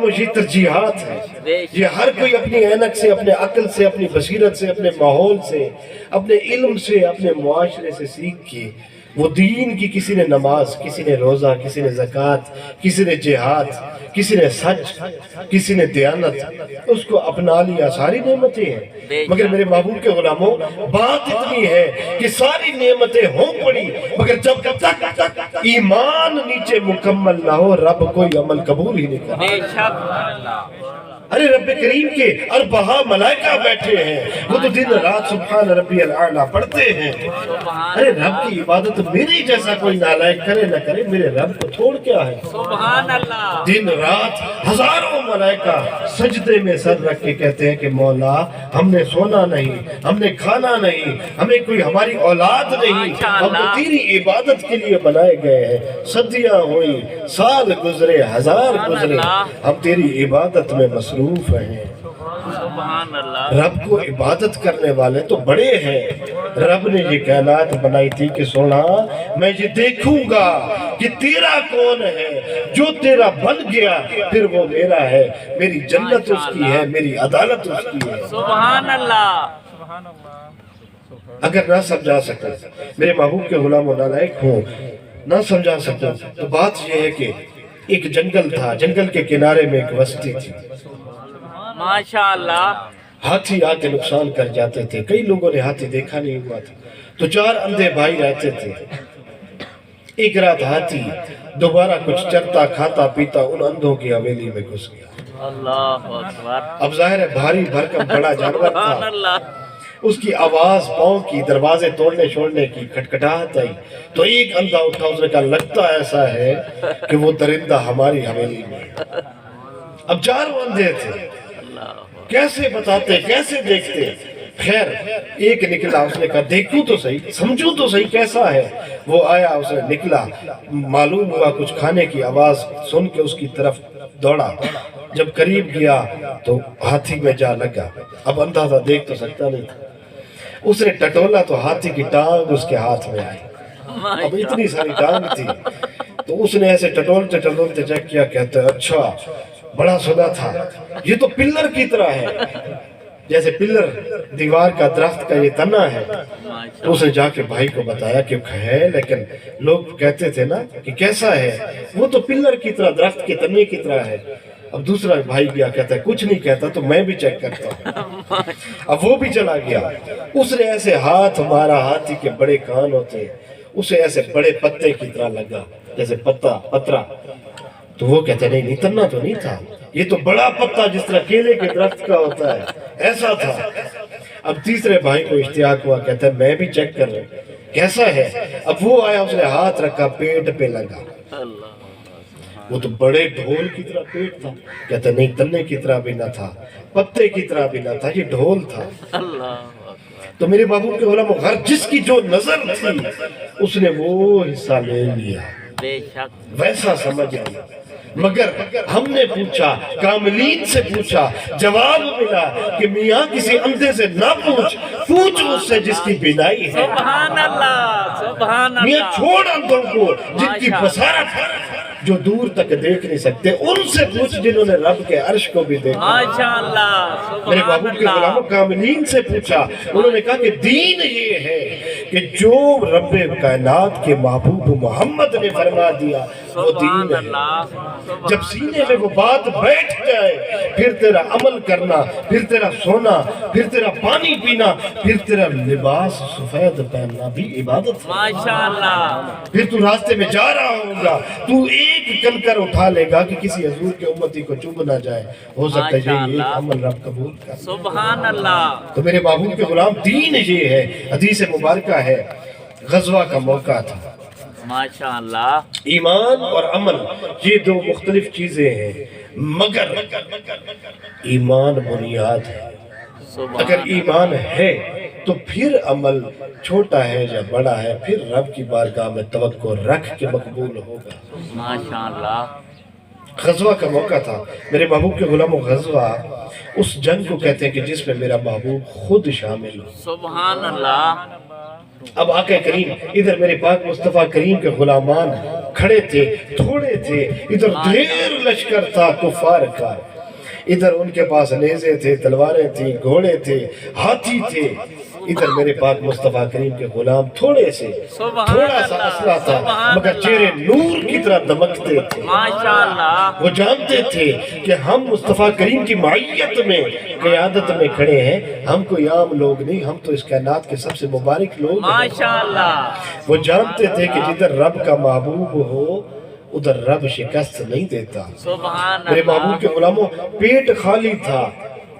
و یہ ترجیحات ہیں، یہ ہر کوئی اپنی اینک سے، اپنے عقل سے، اپنی بصیرت سے، اپنے ماحول سے، اپنے علم سے، اپنے معاشرے سے سیکھ کے وہ دین کی، کسی نے نماز، کسی نے روزہ، کسی نے زکوٰۃ، کسی نے جہاد، کسی نے سچ، کسی نے دیانت، اس کو اپنا لیا۔ ساری نعمتیں ہیں، مگر میرے محبوب کے غلاموں بات اتنی ہے کہ ساری نعمتیں ہوں پڑی، مگر جب تک ایمان نیچے مکمل نہ ہو رب کوئی عمل قبول ہی نہیں کرتا۔ بے شک ارے رب کریم کے اربعہ ملائکہ بیٹھے ہیں، وہ تو دن رات سبحان ربی الاعلیٰ پڑھتے ہیں۔ ارے رب کی عبادت میری جیسا کوئی نالائق کرے نہ کرے، میرے رب کو چھوڑ کیا ہے؟ سبحان اللہ۔ دن رات ہزاروں ملائکہ سجدے میں سر رکھ کے کہتے ہیں کہ مولا ہم نے سونا نہیں، ہم نے کھانا نہیں، ہمیں کوئی ہماری اولاد نہیں، ہم تو تیری عبادت کے لیے بنائے گئے ہیں۔ صدیاں ہوئی، سال گزرے، ہزار گزرے، ہم تیری عبادت میں مصروف ہیں۔ سبحان اللہ۔ رب کو عبادت کرنے والے تو بڑے ہیں۔ رب نے یہ کائنات بنائی تھی کہ سونا میں یہ دیکھوں گا کہ تیرا کون ہے، جو تیرا بن گیا پھر وہ میرا ہے، میری جنت اس کی ہے، میری عدالت اس کی ہے۔ سبحان اللہ۔ اگر نہ سمجھا سکتا میرے محبوب کے غلام و نالائق ہوں، نہ سمجھا سکتا تو بات یہ ہے کہ ایک جنگل تھا، جنگل کے کنارے میں ایک بستی تھی۔ ماشاءاللہ۔ ہاتھی آ کے نقصان کر جاتے تھے، کئی لوگوں نے ہاتھی دیکھا نہیں ہوا تھا، تو 4 اندھے بھائی رہتے تھے۔ ایک رات ہاتھی دوبارہ کچھ چرتا کھاتا پیتا ان اندھوں کی حویلی میں گھس گیا۔ اللہ اکبر۔ اب ظاہر ہے بھاری بھرکم بڑا جانور سبحان تھا، اللہ۔ اس کی آواز پاؤں کی، دروازے توڑنے چھوڑنے کی کھٹکھٹاہٹ آئی تو ایک اندھا اٹھا، اس نے کہا لگتا ایسا ہے کہ وہ درندہ ہماری حویلی میں۔ اب 4 اندھے تھے، کیسے بتاتے، کیسے دیکھتے؟ خیر ایک نکلا، اس نے کہا دیکھوں تو صحیح، سمجھوں تو صحیح کیسا ہے۔ وہ آیا، اس نے نکلا، معلوم ہوا کچھ کھانے کی آواز سن کے اس کی طرف دوڑا، جب قریب گیا تو ہاتھی میں جا لگا۔ اب اندھا تھا، دیکھ تو سکتا نہیں تھا، اس نے ٹٹولا تو ہاتھی کی ٹانگ اس کے ہاتھ میں آئی۔ اب اتنی ساری ٹانگ تھی تو اس نے ایسے ٹٹولتے ٹٹولتے چیک کیا، کہتا ہے اچھا بڑا سنا تھا، یہ تو پلر کی طرح ہے، جیسے پلر دیوار کا درخت کا یہ تنا ہے۔ تو اس نے جا کے بھائی کو بتایا کہ ہے، لیکن لوگ کہتے تھے نا کہ کیسا ہے، وہ تو پلر کی طرح، درخت کے تنے کی طرح ہے۔ اب دوسرا بھائی گیا، کہتا ہے کچھ نہیں کہتا تو میں بھی چیک کرتا ہوں۔ اب وہ بھی چلا گیا، اس نے ایسے ہاتھ مارا، ہاتھی کے بڑے کان ہوتے ہیں، اسے ایسے بڑے پتے کی طرح لگا، جیسے پترا۔ تو وہ کہتے نہیں نہیں تنا تو نہیں تھا، یہ تو بڑا پتا جس طرح کیلے کے درخت کا ہوتا ہے ایسا تھا۔ اب تیسرے بھائی کو اشتیاق ہوا، کہتا ہے میں بھی چیک کر رہا ہوں کیسا ہے۔ اب وہ آیا، اس نے ہاتھ رکھا، پیٹ پہ لگا، وہ تو بڑے ڈھول کی طرح پیٹ تھا۔ کہتا ہے نہیں تنے کی طرح بھی نہ تھا، پتے کی طرح بھی نہ تھا، یہ ڈھول تھا۔ تو میرے بابو کے علماء ہر جس کی جو نظر تھی اس نے وہ حصہ لے لیا، بے شک۔ ویسا سمجھ آیا۔ مگر ہم نے پوچھا، کاملین سے پوچھا، جواب ملا کہ میاں کسی اندھے سے نہ پوچھ اس سے جس کی بینائی ہے۔ سبحان اللہ، سبحان اللہ۔ میاں چھوڑ اندھوں کو جن کی بصارت جو دور تک دیکھ نہیں سکتے، ان سے پوچھ جنہوں نے رب کے عرش کو بھی دیکھا۔ ماشاءاللہ، میرے سبحان بابو کے اللہ۔ غلاموں کاملین سے پوچھا، انہوں نے کہا کہ دین یہ ہے کہ جو رب کائنات کے محبوب محمد نے فرما دیا وہ دین سبحان ہے۔ اللہ۔ جب سینے میں وہ بات بیٹھ جائے پھر تیرا عمل کرنا، پھر تیرا سونا، پھر تیرا پانی پینا، پھر تیرا لباس سفید پہننا بھی عبادت ہے۔ ماشاءاللہ۔ پھر تو راستے میں جا رہا ہوگا، تو ایک کنکر اٹھا لے گا کہ کسی حضور کے امتی کو چوب نہ جائے، ہو سکتا ہے یہ ایک عمل رب قبول کر۔ سبحان اللہ۔ تو میرے محبوب کے غلام دین یہ ہے، حدیث مبارکہ ہے، غزوہ کا موقع تھا۔ ماشاءاللہ۔ ایمان اور عمل یہ 2 مختلف چیزیں ہیں، مگر ایمان بنیاد ہے۔ اگر ایمان ہے تو پھر عمل چھوٹا ہے یا بڑا ہے پھر رب کی بارگاہ میں توقع رکھ کے مقبول ہوگا۔ ماشاءاللہ۔ غزوہ کا موقع تھا میرے محبوب کے غلاموں، غزوہ اس جنگ کو کہتے ہیں کہ جس میں میرا محبوب خود شامل ہو۔ سبحان اللہ، اب آقا کریم ادھر میرے پاک مصطفیٰ کریم کے غلامان کھڑے تھے، تھوڑے تھے، ادھر ڈھیر لشکر تھا کفار کا، ادھر ان کے پاس نیزے تھے، تلواریں تھیں، گھوڑے تھے، ہاتھی تھے، ادھر میرے پاک مصطفیٰ کریم کے غلام تھوڑے سے، تھوڑا سا اسلحہ تھا مگر چہرے نور کی طرح دمکتے تھے۔ ماشاءاللہ، وہ جانتے تھے کہ ہم مصطفیٰ کریم کی معیت میں، قیادت میں کھڑے ہیں، ہم کوئی عام لوگ نہیں، ہم تو اس کائنات کے سب سے مبارک لوگ ہیں۔ ماشاءاللہ، وہ جانتے تھے کہ جدھر رب کا محبوب ہو ادھر رب شکست نہیں دیتا۔ سبحان میرے محبوب اللہ، کے غلاموں، پیٹ خالی تھا،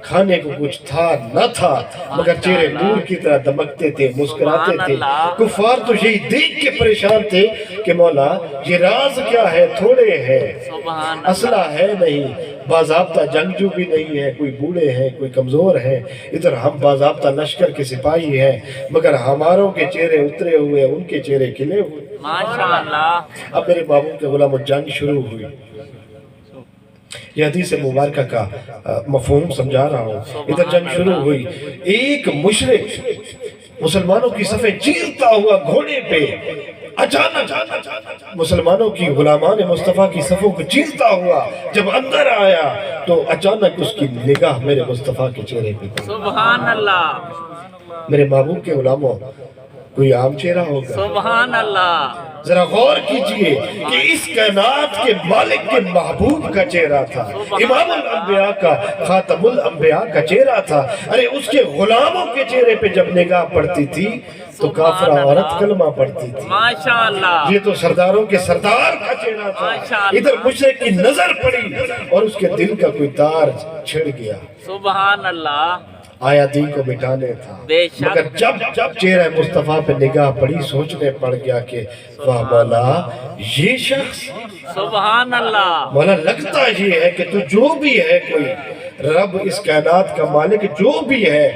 کھانے کو کچھ تھا نہ تھا، مگر چہرے نور کی طرح دمکتے تھے، مسکراتے تھے۔ کفار تو یہی دیکھ کے پریشان تھے کہ مولا یہ راز کیا ہے، تھوڑے ہیں، سبحان اسلحہ ہے نہیں، باضابطہ جنگجو بھی نہیں ہے، کوئی بوڑھے ہیں، کوئی کمزور ہیں، ادھر ہم باضابطہ لشکر کے سپاہی ہیں، مگر ہماروں کے چہرے اترے ہوئے، ان کے چہرے کھلے ہوئے۔ ماشاءاللہ، اب میرے محبوب کے غلاموں، جنگ شروع ہوئی۔ یہ حدیث مبارکہ کا مفہوم سمجھا رہا ہوں۔ ادھر جنگ شروع ہوئی، ایک مشرک مسلمانوں کی صفیں چیرتا ہوا گھوڑے پہ اچانک مسلمانوں کی غلامان مصطفیٰ کی صفوں کو چیرتا ہوا جب اندر آیا تو اچانک اس کی نگاہ میرے مصطفیٰ کے چہرے پہ پڑی۔ سبحان اللہ، میرے محبوب کے غلاموں، کوئی عام چہرہ ہوگا؟ سبحان اللہ، ذرا غور کیجئے کہ اس کائنات کے مالک کے محبوب کا چہرہ تھا، امام الانبیاء کا، خاتم الانبیاء کا چہرہ تھا۔ ارے اس کے غلاموں کے چہرے پہ جب نگاہ پڑتی تھی تو کافرہ عورت کلمہ پڑتی تھی۔ ماشاءاللہ، یہ تو سرداروں کے سردار کا چہرہ تھا۔ ادھر مشرک کی نظر پڑی اور اس کے دل کا کوئی تار چھڑ گیا، سبحان اللہ، آیا دین کو مٹانے تھا۔ بے شک، مگر جب چہرہ مصطفیٰ پہ نگاہ پڑی سوچنے پڑ گیا کہ واہ مولا یہ شخص، سبحان اللہ، مولا لگتا یہ ہے کہ تو جو بھی ہے کوئی رب اس کائنات کا مالک جو بھی ہے،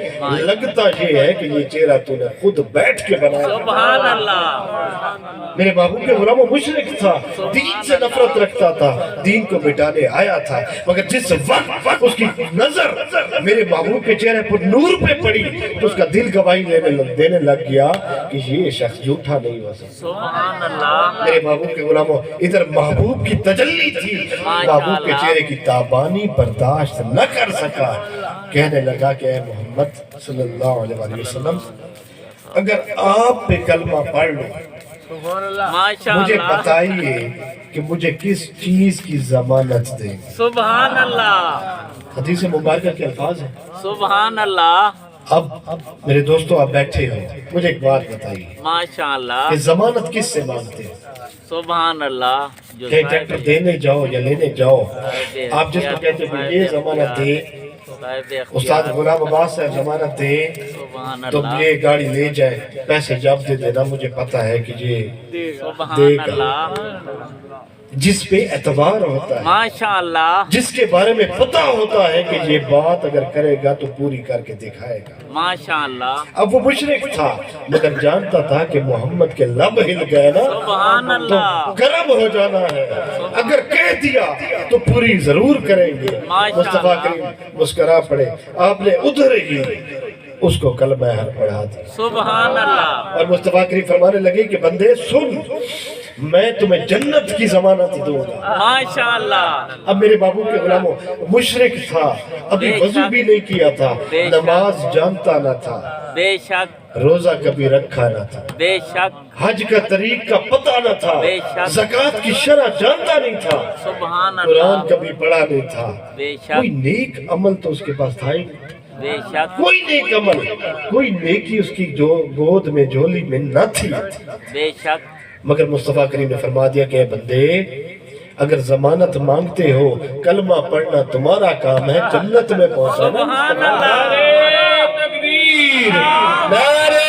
لگتا یہ ہے کہ یہ چہرہ تو نے خود بیٹھ کے بنایا۔ سبحان اللہ، میرے محبوب کے غلاموں، مشرک تھا، دین سے نفرت رکھتا تھا، دین کو مٹانے آیا تھا، مگر جس وقت اس کی نظر میرے محبوب کے چہرے پر نور پہ پڑی تو اس کا دل گواہی دینے لگ گیا کہ یہ شخص جھوٹا نہیں ہو سکتا۔ سبحان اللہ، میرے محبوب کے غلاموں، ادھر محبوب کی تجلی تھی، محبوب کے چہرے کی تابانی برداشت نہ کر سکا، کہنے لگا کہ اے محمد صلی اللہ علیہ وآلہ وسلم، اگر آپ پہ کلمہ پڑھ لوں مجھے ماشاءاللہ، بتائیے کہ مجھے کس چیز کی ضمانت دیں۔ سبحان اللہ، حدیث مبارکہ کے الفاظ ہیں۔ سبحان اللہ، اب میرے دوستو آپ بیٹھے ہو، مجھے ایک بات بتائیے ماشاءاللہ، کہ ضمانت کس سے مانگتے ہیں؟ سبحان اللہ، جو کہ ٹریکٹر دینے جاؤ یا لینے جاؤ، آپ جس کو کہتے ہیں کہ یہ ضمانت دے، استاد غلام عباس صاحب ضمانت دے سبحان تو اللہ، یہ گاڑی لے جائے، پیسے جب دے دینا، مجھے پتا ہے کہ یہ دے سبحان گا۔ اللہ، جس پہ اعتبار ہوتا ہے، ماشاءاللہ، جس کے بارے میں پتا ہوتا ہے کہ یہ بات اگر کرے گا تو پوری کر کے دکھائے گا۔ ماشاءاللہ، اب وہ مشرک تھا مگر جانتا تھا کہ محمد کے لب ہل گئے نا سبحان تو اللہ، گرم ہو جانا ہے، اگر کہہ دیا تو پوری ضرور کریں گے۔ مصطفیٰ کریم مسکرا پڑے، آپ نے ادھر ہی اس کو کلمہ حق پڑھا دی سبحان اللہ، اور مصطفیٰ کریم فرمانے لگے کہ بندے سن، میں تمہیں جنت کی ضمانت دوں گا۔ ماشاءاللہ، اب میرے بابو کے غلاموں، مشرک تھا، ابھی وضو بھی نہیں کیا تھا، نماز جانتا نہ تھا، بے شک، روزہ کبھی رکھا نہ تھا، بے شک، حج کا طریق کا پتہ نہ تھا، بے شک، زکوٰۃ کی شرع جانتا نہیں تھا، سبحان قرآن اللہ، کبھی پڑھا نہیں تھا، بے کوئی شک، نیک عمل تو اس کے پاس تھا ہی نہیں، بے شک، کوئی نیک عمل، کوئی نیکی اس کی جو گود میں جھولی میں نہ تھی، بے شک، مگر مصطفیٰ کریم نے فرما دیا کہ اے بندے اگر ضمانت مانگتے ہو، کلمہ پڑھنا تمہارا کام ہے، جنت میں پہنچانا۔ سبحان اللہ، تکبیر، نعرہ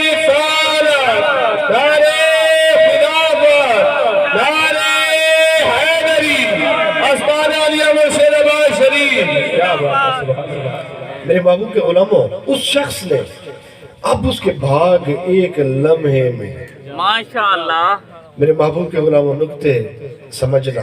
رسالت، نعرہ خلافت، نعرہ حیدری، اسمان عالیہ میں شہباز شریف۔ کیا بات ہے، سبحان اللہ۔ میرے محبوب کے غلاموں، اس شخص نے اب اس کے بھاگ ایک لمحے میں، ماشاءاللہ، میرے محبوب کے غلاموں نکتے سمجھنا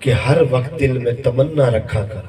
کہ ہر وقت دل میں تمنا رکھا کر،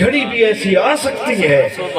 گھڑی بھی ایسی آ سکتی ہے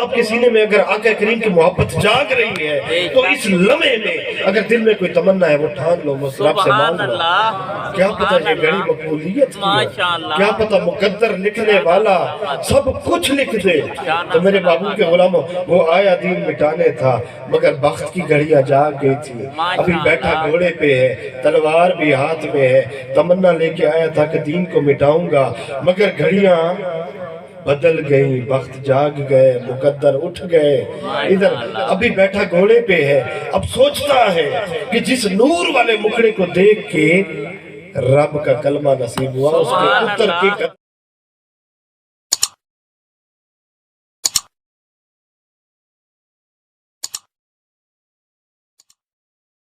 آپ کے سینے میں اگر آقا کریم کی محبت جاگ رہی ہے تو اس لمحے میں اگر دل میں کوئی تمنا ہے وہ ٹھان لو، رب سے سبحان مانگ لو۔ اللہ کیا پتہ یہ گھڑی مقبولیت کی ہے، ماشاءاللہ۔ کیا پتہ مقدر لکھنے والا سب کچھ لکھ دے۔ تو میرے محبوب کے غلاموں وہ آیا دین مٹانے تھا مگر بخت کی گھڑیاں جاگ گئی تھی، ابھی بیٹھا گھوڑے پہ ہے، تلوار بھی ہاتھ میں ہے، تمنا لے کے آیا تھا کہ دین کو مٹاؤں گا مگر گھڑیاں بدل گئی، وقت جاگ گئے، مقدر اٹھ گئے۔ ادھر ابھی بیٹھا گھوڑے پہ ہے، اب سوچتا ہے کہ جس نور والے مکھڑے کو دیکھ کے رب کا کلمہ نصیب ہوا، اس کے سبحان اتر اللہ۔ کے